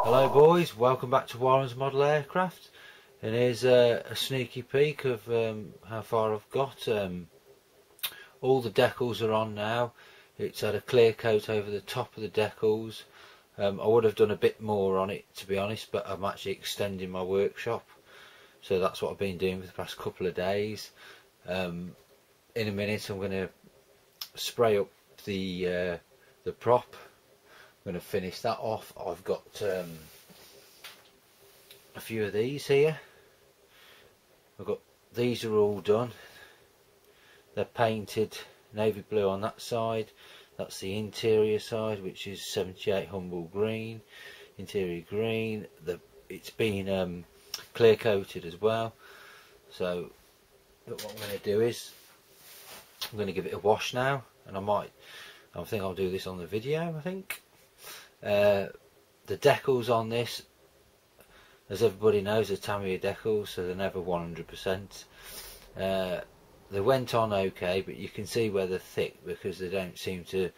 Hello boys, welcome back to Warren's Model Aircraft, and here's a sneaky peek of how far I've got. All the decals are on now. It's had a clear coat over the top of the decals. I would have done a bit more on it, to be honest, but I'm actually extending my workshop, so that's what I've been doing for the past couple of days. In a minute I'm going to spray up the prop. I'm going to finish that off. I've got a few of these here. These are all done. They're painted navy blue on that side. That's the interior side, which is 78 humble green, interior green. It's been clear coated as well. So what I'm going to do is I'm going to give it a wash now, and I think I'll do this on the video. I think the decals on this, as everybody knows, are Tamiya decals, so they're never 100%. They went on okay, but you can see where they're thick because they don't seem to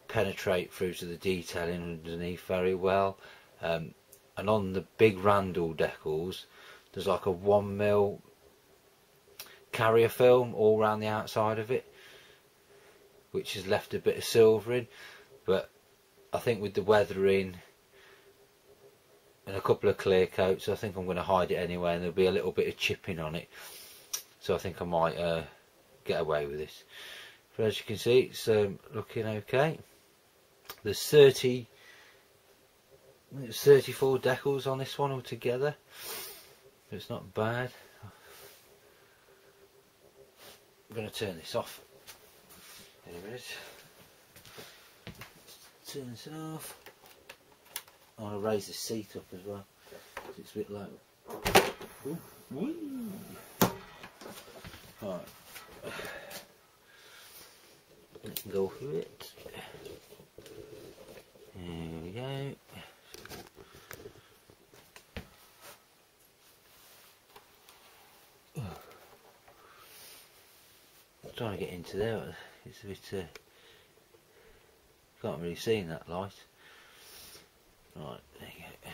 penetrate through to the detailing underneath very well. And on the big Randall decals, there's like a 1mm carrier film all around the outside of it, which has left a bit of silvering. But I think with the weathering and a couple of clear coats, I think I'm going to hide it anyway, and there'll be a little bit of chipping on it. So I think I might get away with this. But as you can see, it's looking okay. There's 34 decals on this one altogether. It's not bad. I'm going to turn this off in a minute. Turn this off. I want to raise the seat up as well. It's a bit low. Right. Let's go through it. There we go. I'm trying to get into there. It's a bit. Can't really see in that light. Right, there you go.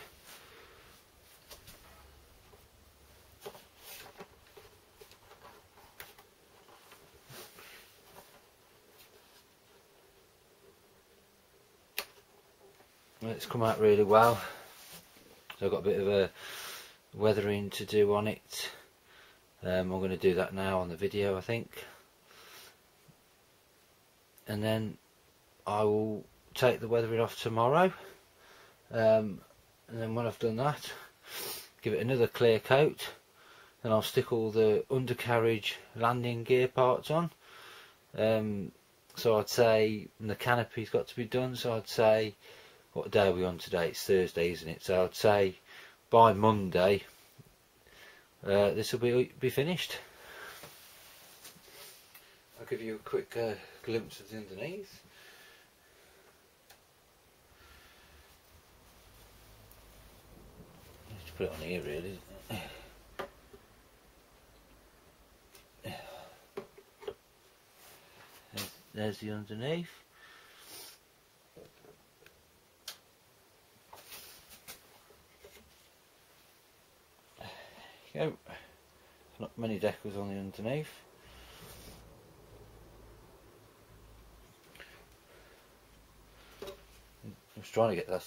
Well, it's come out really well. So I've got a bit of a weathering to do on it. I'm going to do that now on the video, I think. And then I will take the weathering off tomorrow, and then when I've done that, give it another clear coat, then I'll stick all the undercarriage landing gear parts on. So I'd say the canopy's got to be done, so I'd say, what day are we on today? It's Thursday, isn't it? So I'd say by Monday this will be finished. I'll give you a quick glimpse of the underneath. Put it on here really. There's the underneath. There you go. Not many decals on the underneath. I was trying to get that,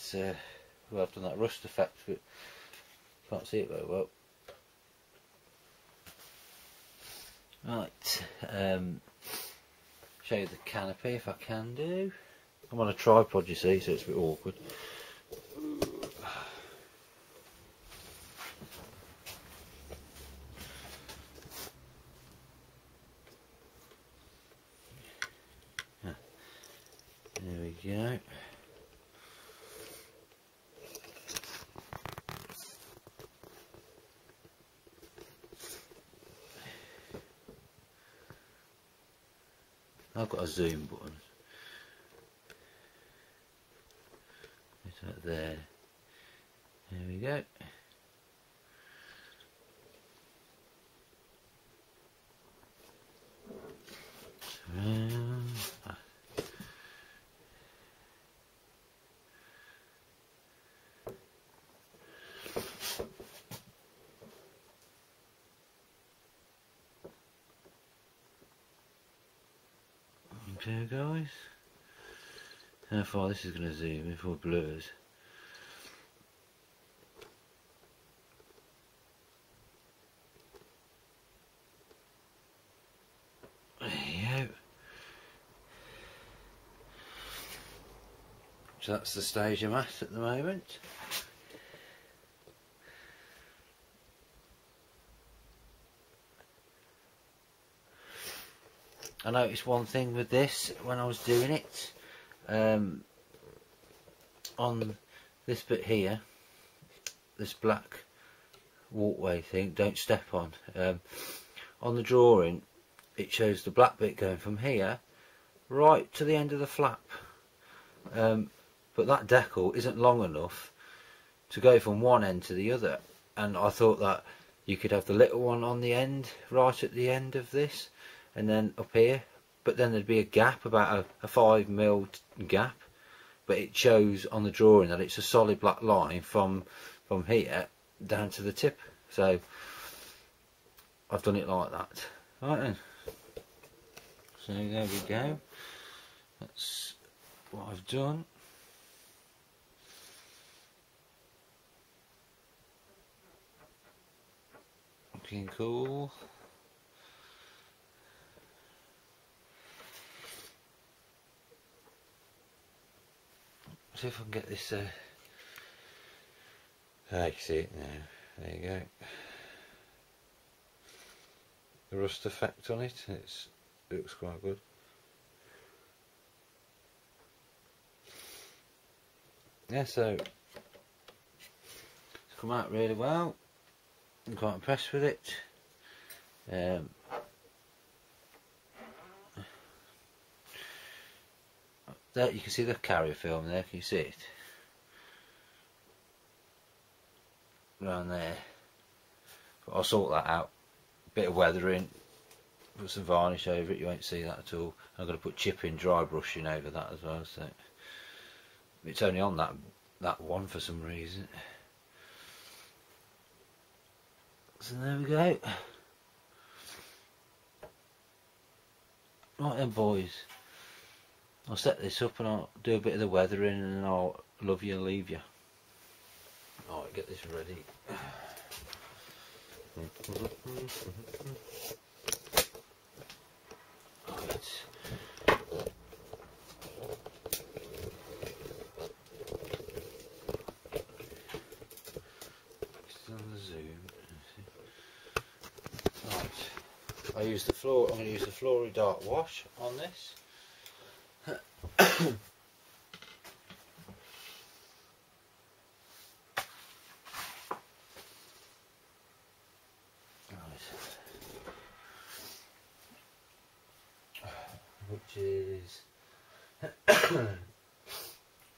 well, I've done that rust effect, but can't see it very well. Right, show you the canopy if I can do. I'm on a tripod, you see, so it's a bit awkward. There we go. I've got a zoom button. It's right there. There we go. Okay guys, how far this is going to zoom before it blurs. There you go. So that's the stage I'm at the moment. I noticed one thing with this when I was doing it, on this bit here, this black walkway thing, don't step on. On the drawing it shows the black bit going from here right to the end of the flap, but that decal isn't long enough to go from one end to the other, and I thought that you could have the little one on the end, right at the end of this, and then up here, but then there'd be a gap, about a 5mm gap, but it shows on the drawing that it's a solid black line from here down to the tip. So I've done it like that. Right then, so there we go, that's what I've done. Looking cool. See if I can get this, you can see it now, there you go. The rust effect on it, it looks quite good. Yeah, so it's come out really well. I'm quite impressed with it. There you can see the carrier film there, can you see it? Around there. But I'll sort that out. Bit of weathering, put some varnish over it, you won't see that at all. I'm going to put chipping, dry brushing over that as well, so it's only on that one for some reason. So there we go. Right then boys, I'll set this up and I'll do a bit of the weathering and then I'll love you and leave you. Alright, get this ready. Right. Still on the zoom. Right. I'm going to use the Flory dark wash on this. Which is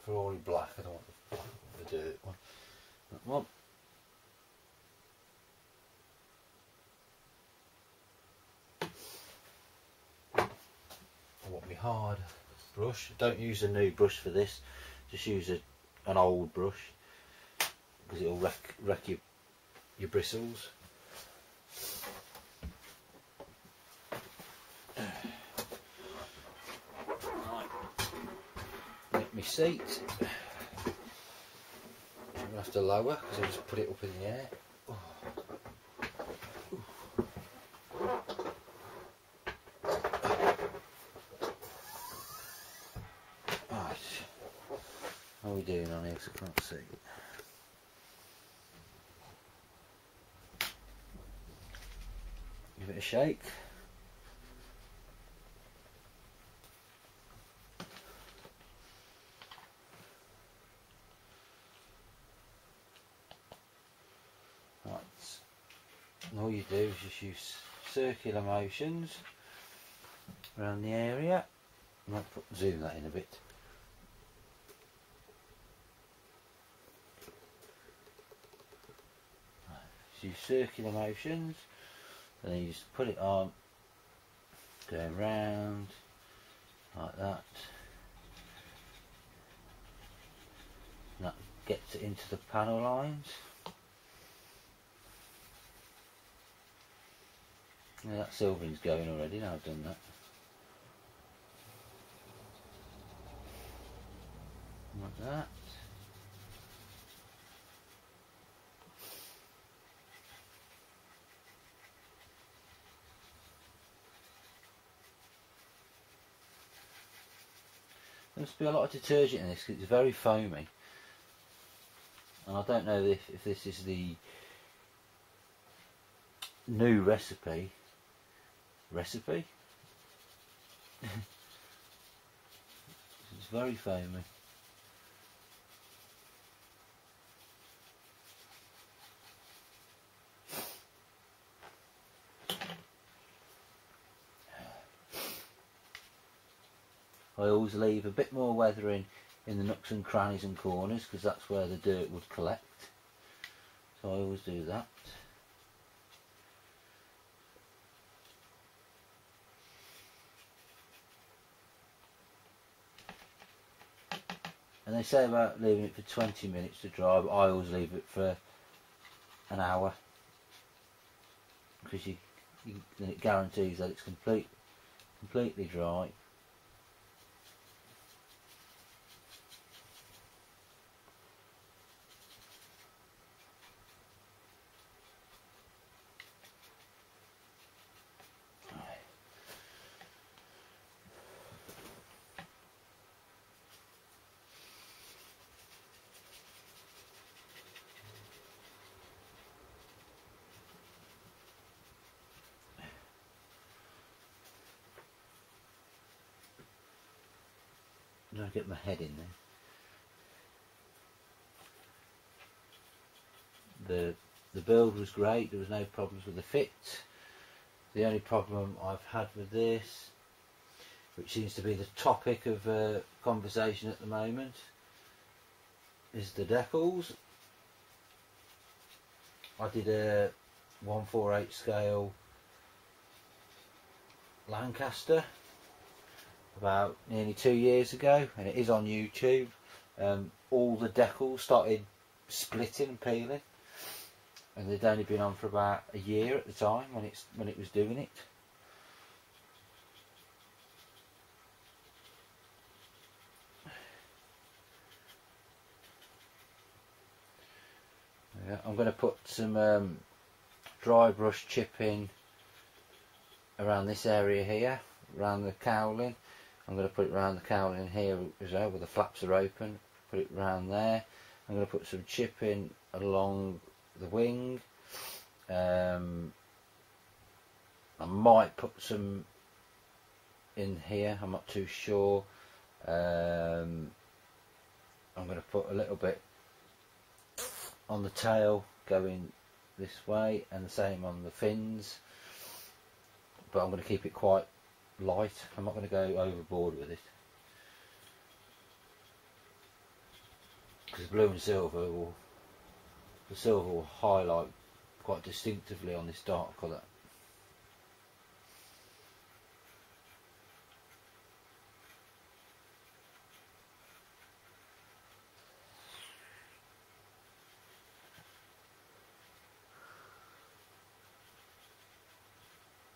Flory black. I don't want the dirt one. That one. I want my hard brush. Don't use a new brush for this. Just use an old brush because it'll wreck your bristles. My seat, I'm going to have to lower because I just put it up in the air. Right, how are we doing on here? Because I can't see. Give it a shake. And all you do is just use circular motions around the area. I might zoom that in a bit. Just use circular motions and then you just put it on, going round like that. And that gets it into the panel lines. Yeah, that silvering's going already, now I've done that. like that. There must be a lot of detergent in this because it's very foamy, and I don't know if this is the new recipe. It's very foamy. I always leave a bit more weathering in the nooks and crannies and corners because that's where the dirt would collect. So I always do that. And they say about leaving it for 20 minutes to dry, but I always leave it for an hour because then it guarantees that it's completely dry. I'll get my head in there. The build was great, there was no problems with the fit. The only problem I've had with this, which seems to be the topic of conversation at the moment, is the decals. I did a 1/4/8 scale Lancaster about nearly 2 years ago, and it is on YouTube. All the decals started splitting and peeling, and they'd only been on for about a year at the time when it was doing it. Yeah, I'm going to put some dry brush chipping around this area here, around the cowling. I'm going to put it around the cowling here as well, where the flaps are open. Put it around there. I'm going to put some chipping along the wing. I might put some in here, I'm not too sure. I'm going to put a little bit on the tail going this way, and the same on the fins, but I'm going to keep it quite light. I'm not going to go overboard with it, because blue and silver the silver will highlight quite distinctively on this dark colour.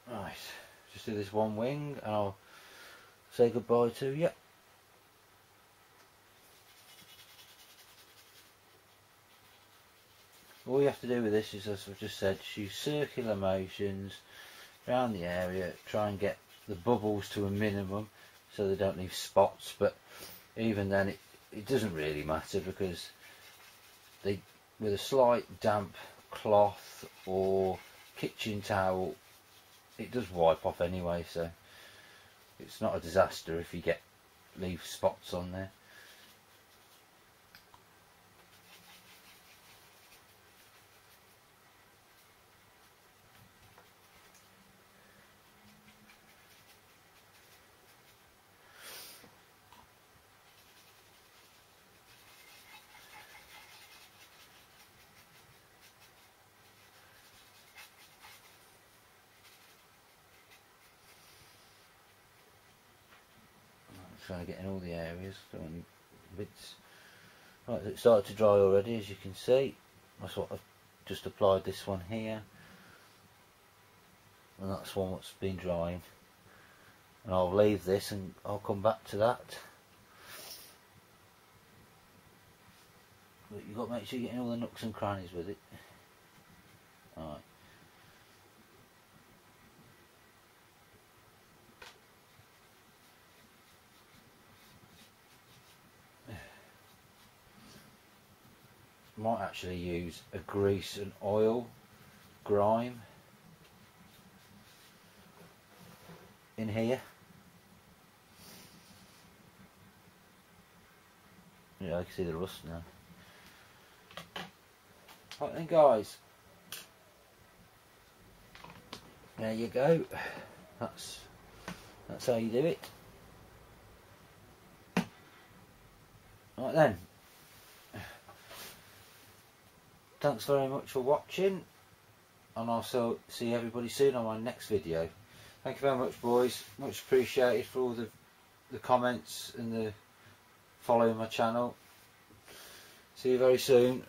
Right, just do this one wing and I'll say goodbye to you. All you have to do with this is, as I've just said, use circular motions around the area, try and get the bubbles to a minimum so they don't leave spots, but even then it doesn't really matter, because with a slight damp cloth or kitchen towel, it does wipe off anyway, so it's not a disaster if you leave spots on there. Trying to get in all the areas, don't want any bits. Right, it started to dry already, as you can see. That's what I've just applied, this one here, and that's one that's been drying. And I'll leave this and I'll come back to that. but you've got to make sure you're getting all the nooks and crannies with it. Alright. Might actually use a grease and oil grime in here. Yeah, I can see the rust now. Right then guys, there you go. That's how you do it. Right then, thanks very much for watching, and I'll see everybody soon on my next video. Thank you very much, boys. Much appreciated for all the comments and the following my channel. See you very soon.